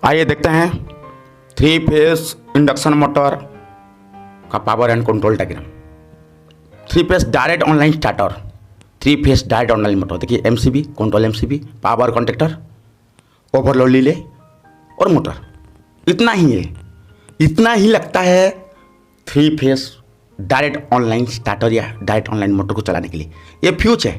आइए देखते हैं 3 फेस इंडक्शन मोटर का power and control diagram. 3 phase direct online starter, 3 phase direct online motor. देखिए MCB, control MCB, power contactor, overload relay और motor. इतना ही है, इतना ही लगता है 3 फेस डायरेक्ट ऑनलाइन स्टार्टर या डायरेक्ट ऑनलाइन मोटर को चलाने के लिए। ये फ्यूज है,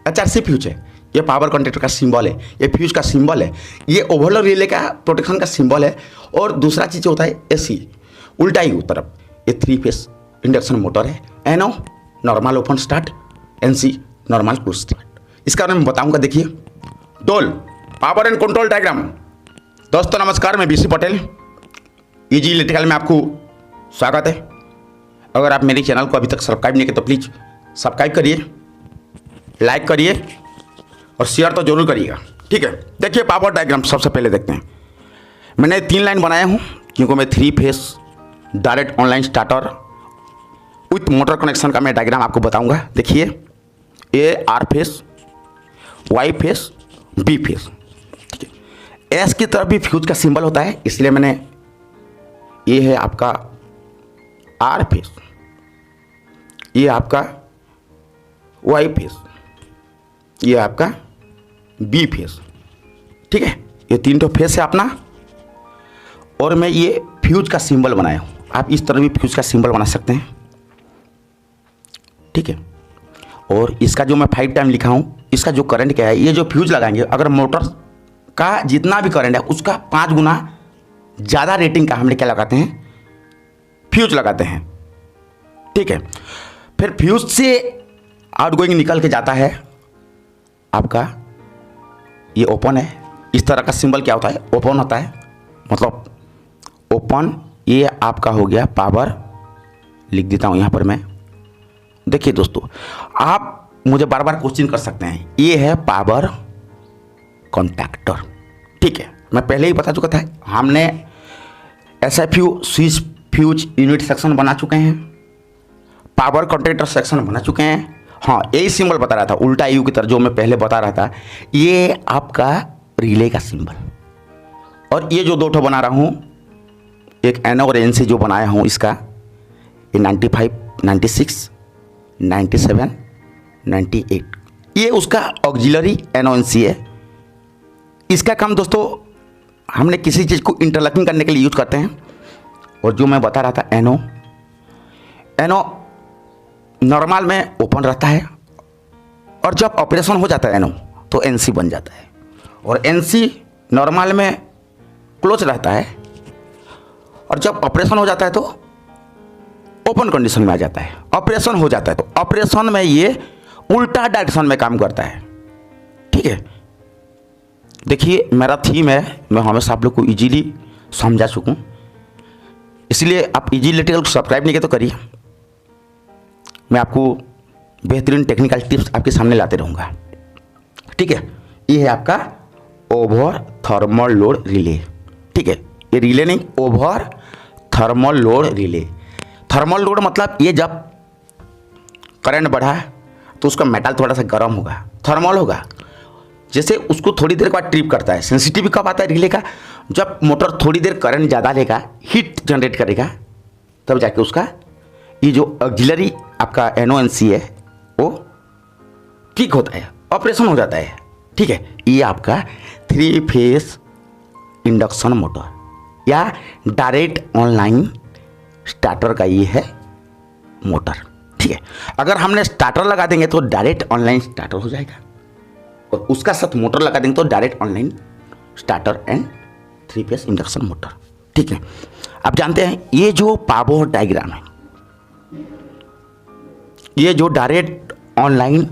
HRC फ्यूज है, ये पावर कॉन्टेक्टर का सिंबल है, ये फ्यूज का सिंबल है, ये ओवरलोड रिले का प्रोटेक्शन का सिंबल है। और दूसरा चीज़ होता है AC, उल्टा ही तरफ। ये 3 फेस इंडक्शन मोटर है। NO normal open start, NC normal close start. इसका बारे में बताऊंगा। देखिए डोल पावर एंड कंट्रोल डायग्राम। दोस्तों नमस्कार, मैं BC पटेल, इजी इलेक्ट्रिकल में आपको स्वागत है। अगर आप मेरे चैनल को अभी तक सब्सक्राइब नहीं किए तो प्लीज़ सब्सक्राइब करिए, लाइक करिए और शेयर तो जरूर करिएगा, ठीक है। देखिए पावर डायग्राम सबसे पहले देखते हैं। मैंने 3 लाइन बनाया हूँ क्योंकि मैं 3 phase direct online starter with motor connection का मैं डायग्राम आपको बताऊंगा। देखिए ये R face, Y face, B face, ठीक है। S की तरफ भी फ्यूज का सिंबल होता है, इसलिए मैंने ये है आपका R फेस, ये आपका Y फेस, ये आपका B फेस, ठीक है। ये 3 तो फेस है अपना। और मैं ये फ्यूज का सिंबल बनाया हूँ, आप इस तरह भी फ्यूज का सिंबल बना सकते हैं, ठीक है। और इसका जो मैं 5 टाइम लिखा हूँ, इसका जो करंट क्या है, ये जो फ्यूज लगाएंगे, अगर मोटर का जितना भी करंट है उसका 5 गुना ज़्यादा रेटिंग का हमने क्या लगाते हैं, फ्यूज लगाते हैं, ठीक है। फिर फ्यूज से आउटगोइंग निकल के जाता है आपका, ये ओपन है। इस तरह का सिंबल क्या होता है, ओपन होता है, मतलब ओपन। ये आपका हो गया पावर, लिख देता हूँ यहाँ पर मैं। देखिए दोस्तों, आप मुझे बार बार क्वेश्चन कर सकते हैं, ये है पावर कॉन्टैक्टर, ठीक है। मैं पहले ही बता चुका था, हमने SFU switch fuse unit section बना चुके हैं, पावर कॉन्टैक्टर सेक्शन बना चुके हैं। हाँ, यही सिंबल बता रहा था, उल्टा यू की तरह जो मैं पहले बता रहा था, ये आपका रिले का सिंबल। और ये जो 2 ठो बना रहा हूँ, एक NO और NC जो बनाया हूँ, इसका ये 95, 96, 97, 98, ये उसका ऑक्सिलरी NO NC है। इसका काम दोस्तों हमने किसी चीज़ को इंटरलॉकिंग करने के लिए यूज करते हैं। और जो मैं बता रहा था NO नॉर्मल में ओपन रहता है, और जब ऑपरेशन हो जाता है NO तो NC बन जाता है। और NC नॉर्मल में क्लोज रहता है, और जब ऑपरेशन हो जाता है तो ओपन कंडीशन में आ जाता है। ऑपरेशन हो जाता है तो ऑपरेशन में ये उल्टा डायरेक्शन में काम करता है, ठीक है। देखिए मेरा थीम है, मैं हमेशा आप लोग को इजीली समझा सकूं, इसलिए आप इजी इलेक्ट्रिकल को सब्सक्राइब नहीं किए तो करिए। मैं आपको बेहतरीन टेक्निकल टिप्स आपके सामने लाते रहूँगा, ठीक है। ये है आपका ओवर थर्मल लोड रिले, ठीक है। ये रिले नहीं, over thermal load relay. Thermal load मतलब ये जब करंट बढ़ा तो उसका मेटल थोड़ा सा गर्म होगा, थर्मल होगा। जैसे उसको थोड़ी देर के बाद ट्रिप करता है। सेंसिटिव कब आता है रिले का, जब मोटर थोड़ी देर करंट ज़्यादा लेगा, हीट जनरेट करेगा, तब जाके उसका ये जो ऑक्सिलरी आपका NO NC है वो ठीक होता है, ऑपरेशन हो जाता है, ठीक है। ये आपका 3 फेस इंडक्शन मोटर या डायरेक्ट ऑनलाइन स्टार्टर का ये है मोटर, ठीक है। अगर हमने स्टार्टर लगा देंगे तो डायरेक्ट ऑनलाइन स्टार्टर हो जाएगा, और उसका साथ मोटर लगा देंगे तो direct online starter and 3 phase induction motor, ठीक है। आप जानते हैं ये जो पावर डायग्राम है, ये जो डायरेक्ट ऑनलाइन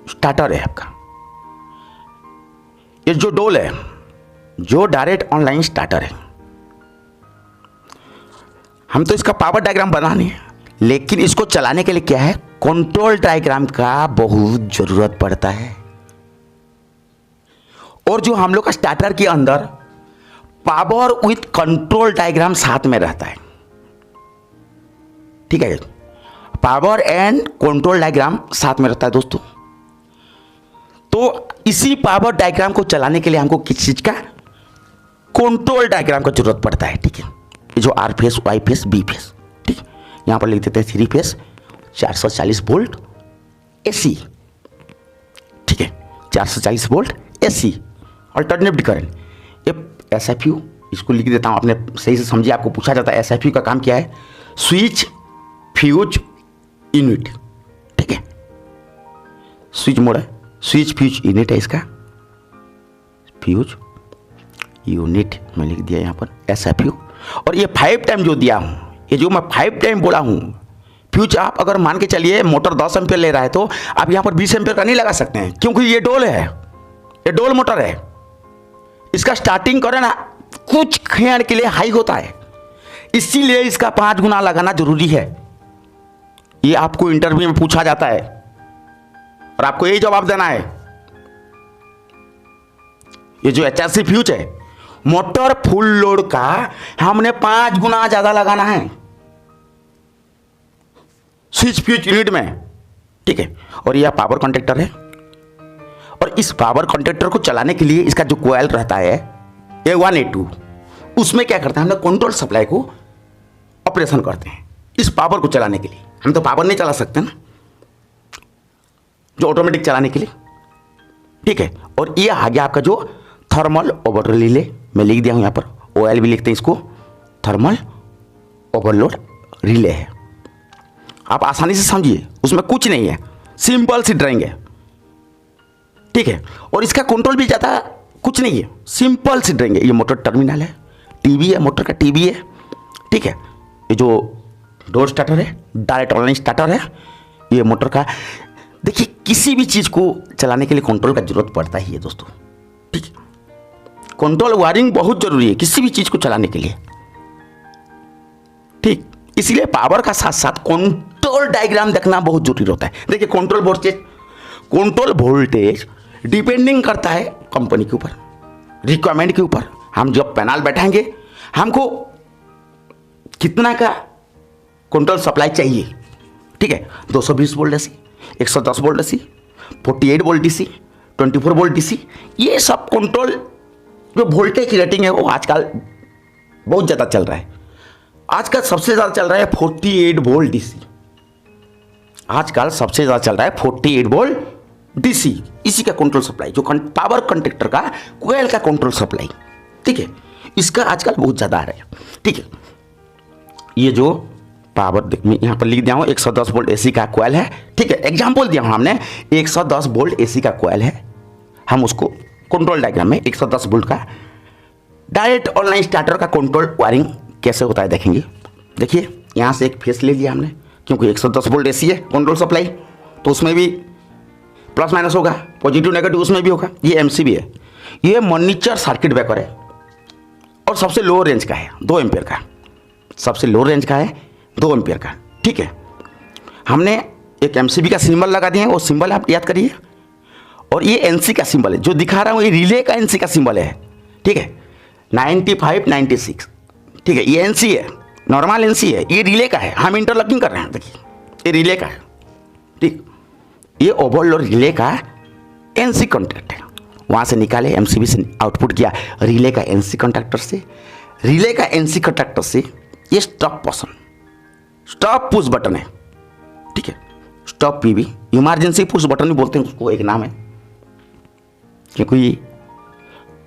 स्टार्टर है आपका, ये जो डोल है, जो डायरेक्ट ऑनलाइन स्टार्टर है, हम तो इसका पावर डायग्राम बनाने हैं, लेकिन इसको चलाने के लिए क्या है, कंट्रोल डायग्राम का बहुत जरूरत पड़ता है। और जो हम लोग का स्टार्टर के अंदर पावर विथ कंट्रोल डायग्राम साथ में रहता है, ठीक है। पावर एंड कंट्रोल डायग्राम साथ में रहता है दोस्तों। तो इसी पावर डायग्राम को चलाने के लिए हमको किस चीज का कंट्रोल डायग्राम का जरूरत पड़ता है। ठीक है, ये जो R face, Y face, B face, ठीक है, यहाँ पर लिख देते हैं 3 फेस 440 वोल्ट एसी। ठीक है, 440 वोल्ट एसी अल्टरनेटिव करंट। ये एसएफयू, इसको लिख देता हूँ, आपने सही से समझिए, आपको पूछा जाता है एसएफयू का काम क्या है, स्विच फ्यूज यूनिट। ठीक है, स्विच मोड है, स्विच फ्यूज यूनिट है इसका, फ्यूज यूनिट मैं लिख दिया यहाँ पर एसएफयू। और ये 5 टाइम जो दिया हूँ, ये जो मैं 5 टाइम बोला हूँ फ्यूज, आप अगर मान के चलिए मोटर 10 एम्पियर ले रहा है तो आप यहाँ पर 20 एम्पियर का नहीं लगा सकते हैं, क्योंकि ये डोल है, ये डोल मोटर है। इसका स्टार्टिंग करें ना कुछ क्षण के लिए हाई होता है, इसीलिए इसका 5 गुना लगाना जरूरी है। ये आपको इंटरव्यू में पूछा जाता है और आपको यही जवाब देना है। ये जो एचआरसी फ्यूज है, मोटर फुल लोड का हमने 5 गुना ज्यादा लगाना है स्विच फ्यूज यूनिट में। ठीक है, और यह पावर कंडक्टर है, और इस पावर कंडक्टर को चलाने के लिए इसका जो कोयल रहता है A1 A2, उसमें क्या करते हैं, हम लोग कंट्रोल सप्लाई को ऑपरेशन करते हैं इस पावर को चलाने के लिए। हम तो पावर नहीं चला सकते ना, जो ऑटोमेटिक चलाने के लिए। ठीक है, और ये आ गया आपका जो थर्मल ओवरलोड रिले, मैं लिख दिया हूं यहाँ पर, OL भी लिखते हैं इसको, थर्मल ओवरलोड रिले है। आप आसानी से समझिए, उसमें कुछ नहीं है, सिंपल सी ड्राइंग है। ठीक है, और इसका कंट्रोल भी ज़्यादा कुछ नहीं है, सिंपल सी ड्राइंग है। ये मोटर टर्मिनल है, टीवी है, मोटर का टीवी है। ठीक है, ये जो डोर स्टार्टर है, डायरेक्ट ऑनलाइन स्टार्टर है, ये मोटर का। देखिए, किसी भी चीज़ को चलाने के लिए कंट्रोल का जरूरत पड़ता ही है दोस्तों। ठीक है, कंट्रोल वायरिंग बहुत जरूरी है किसी भी चीज़ को चलाने के लिए। ठीक, इसीलिए पावर का साथ साथ कंट्रोल डायग्राम देखना बहुत जरूरी होता है। देखिए, कंट्रोल वोल्टेज डिपेंडिंग करता है कंपनी के ऊपर, रिक्वायरमेंट के ऊपर। हम जब पैनल बैठाएंगे, हमको कितना का कंट्रोल सप्लाई चाहिए। ठीक है, 220 volt DC, 110 volt DC, 48 volt DC, 24 volt DC, ये सब कंट्रोल जो वोल्टेज की रेटिंग है वो आजकल बहुत ज़्यादा चल रहा है। आजकल सबसे ज़्यादा चल रहा है 48 वोल्ट डीसी। आजकल सबसे ज़्यादा चल रहा है 48 वोल्ट डीसी, इसी का कंट्रोल सप्लाई, जो पावर कंडक्टर का कोयल का कंट्रोल सप्लाई। ठीक है, इसका आजकल बहुत ज़्यादा आ रहा है। ठीक है, ये जो पावर यहाँ पर लिख दिया हूँ 110 वोल्ट एसी का कोयल है। ठीक है, एग्जाम्पल दिया हूँ हमने, 110 वोल्ट एसी का कोयल है। हम उसको कंट्रोल डायग्राम में 110 वोल्ट का डायरेक्ट ऑनलाइन स्टार्टर का कंट्रोल वायरिंग कैसे होता है देखेंगे। देखिए, यहाँ से एक फेस ले लिया हमने, क्योंकि 110 वोल्ट एसी है कंट्रोल सप्लाई, तो उसमें भी प्लस माइनस होगा, पॉजिटिव नेगेटिव उसमें भी होगा। ये एमसीबी है, ये मॉनिटर सर्किट ब्रेकर है, और सबसे लो रेंज का है 2 एम्पियर का, सबसे लो रेंज का है 2 एम्पियर का। ठीक है, हमने एक एमसीबी का सिंबल लगा दिए, वो सिंबल आप याद करिए, और ये एनसी का सिंबल है जो दिखा रहा हूँ, ये रिले का एनसी का सिंबल है। ठीक है, 95 96। ठीक है, ये एनसी है, नॉर्मल एनसी है, ये रिले का है, हम इंटरलॉकिंग कर रहे हैं। देखिए, ये रिले का है। ठीक, ये ओवरलोड रिले का एनसी कॉन्टैक्ट है, वहाँ से निकाले, एमसीबी से आउटपुट किया रिले का एनसी कॉन्टैक्टर से, रिले का एनसी कॉन्टैक्टर से ये stop portion, stop push button है। ठीक है, stop PV, emergency push button भी बोलते हैं उसको, एक नाम है। क्योंकि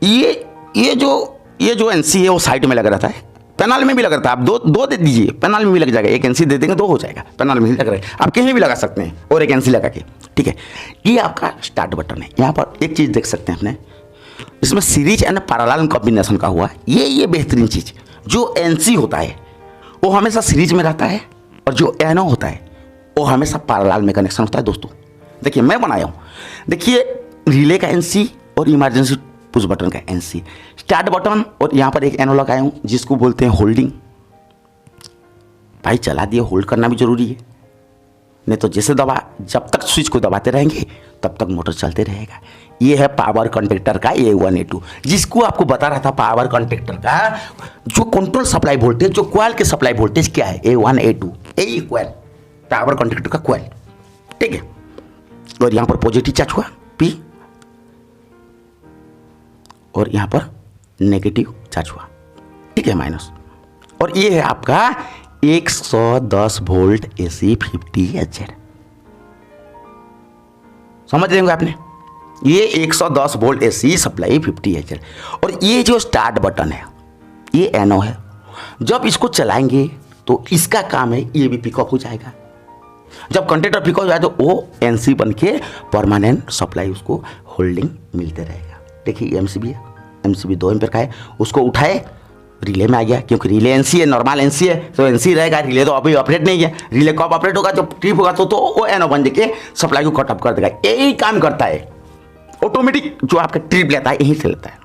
ये जो एनसी है वो साइड में लगा रहता है, पैनल में भी लग रहता है। आप दो दे दीजिए, पैनल में भी लग जाएगा, एक एनसी दे देंगे 2 हो जाएगा, पैनल में ही लग रहा है, आप कहीं भी लगा सकते हैं और एक एनसी लगा के। ठीक है, ये आपका स्टार्ट बटन है। यहाँ पर एक चीज़ देख सकते हैं अपने, इसमें सीरीज एंड पैरेलल कॉम्बिनेशन का हुआ है। ये बेहतरीन चीज़, जो एनसी होता है वो हमेशा सीरीज में रहता है, और जो एनो होता है वो हमेशा पैरेलल में कनेक्शन होता है। दोस्तों देखिए, मैं बनाया हूँ, देखिए, रिले का एनसी और इमरजेंसी पुश बटन का एनसी, स्टार्ट बटन, और यहाँ पर एक एनो लगाया हूँ जिसको बोलते हैं होल्डिंग। भाई चला दिए, होल्ड करना भी जरूरी है, नहीं तो जैसे जब तक स्विच को दबाते रहेंगे तब तक मोटर चलते रहेगा। ये है पावर कंडक्टर का A1 A2, जिसको आपको बता रहा था पावर कंडक्टर का जो कंट्रोल सप्लाई वोल्टेज, जो कोयल के सप्लाई वोल्टेज क्या है, A1 A2, यही कोयल, पावर कंडक्टर का कोयल। ठीक है, और यहाँ पर पॉजिटिव चार्ज हुआ P, और यहाँ पर नेगेटिव चार्ज हुआ, ठीक है, माइनस। और ये है आपका 110 वोल्ट AC 50Hz। समझ लेंगे आपने, ये 110 वोल्ट AC सप्लाई 50Hz। और ये जो स्टार्ट बटन है ये NO है। जब इसको चलाएंगे तो इसका काम है, ये भी पिकअप हो जाएगा। जब कंटेटर पिकअप हो जाए तो वो NC बन के परमानेंट सप्लाई उसको होल्डिंग मिलते रहेगा। देखिए MCB है, MCB 2 एम्पीयर का है, उसको उठाए रिले में आ गया, क्योंकि रिले NC है, नॉर्मल NC है तो NC रहेगा। रिले तो अभी ऑपरेट नहीं है, रिले कब ऑपरेट होगा जब ट्रिप होगा तो वो NO बन के सप्लाई को कट ऑफ कर देगा। यही काम करता है ऑटोमेटिक, जो आपका ट्रिप लेता है यहीं से लेता है,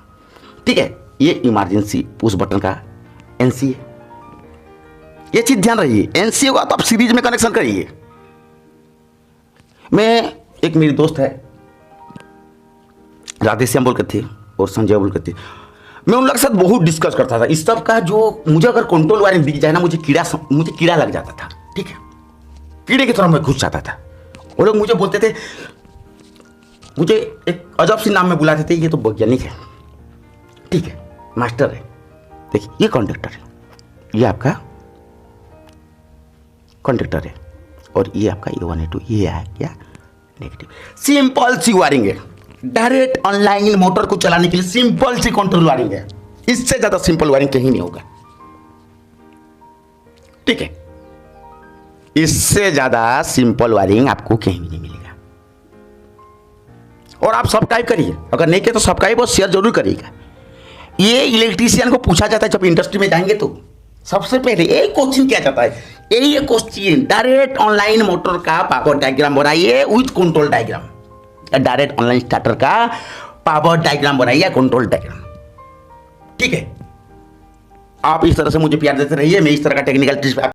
ठीक है। ये इमरजेंसी पुश बटन का NC है, ये चीज ध्यान रखिए। NC होगा तो आप सीरीज में कनेक्शन करिए। मैं एक मेरी दोस्त है राधेश्याम बोल करती और संजय बोल करती, मैं उन लोग के साथ बहुत डिस्कस करता था इस सब का। जो मुझे अगर कंट्रोल वायरिंग दिख जाए ना, मुझे कीड़ा लग जाता था, ठीक है, कीड़े की तरह मैं घुस जाता था। वो लोग मुझे बोलते थे, मुझे एक अजब सी नाम में बुलाते थे, ये तो वैज्ञानिक है, ठीक है, मास्टर है। देखिए ये कॉन्डक्टर है, ये आपका कॉन्डक्टर है, और ये आपका A1 A2, ये है क्या नेगेटिव। सिंपल सी वायरिंग है, डायरेक्ट ऑनलाइन मोटर को चलाने के लिए सिंपल सी कंट्रोल वायरिंग है। इससे ज्यादा सिंपल वायरिंग कहीं नहीं होगा, ठीक है। इससे ज्यादा सिंपल वायरिंग आपको कहीं भी नहीं मिलेगा। और आप सब्सक्राइब करिए, अगर नहीं किया तो सब्सक्राइब और शेयर जरूर करिएगा। ये इलेक्ट्रीशियन को पूछा जाता है जब इंडस्ट्री में जाएंगे तो सबसे पहले यही क्वेश्चन किया जाता है, यही क्वेश्चन, डायरेक्ट ऑनलाइन मोटर का पावर डायग्राम बनाइए with control diagram, direct online starter का पावर डायग्राम बनाइए, कंट्रोल डायग्राम, ठीक है। आप इस तरह से मुझे प्यार देते रहिए, मैं इस तरह का टेक्निकल टिप्स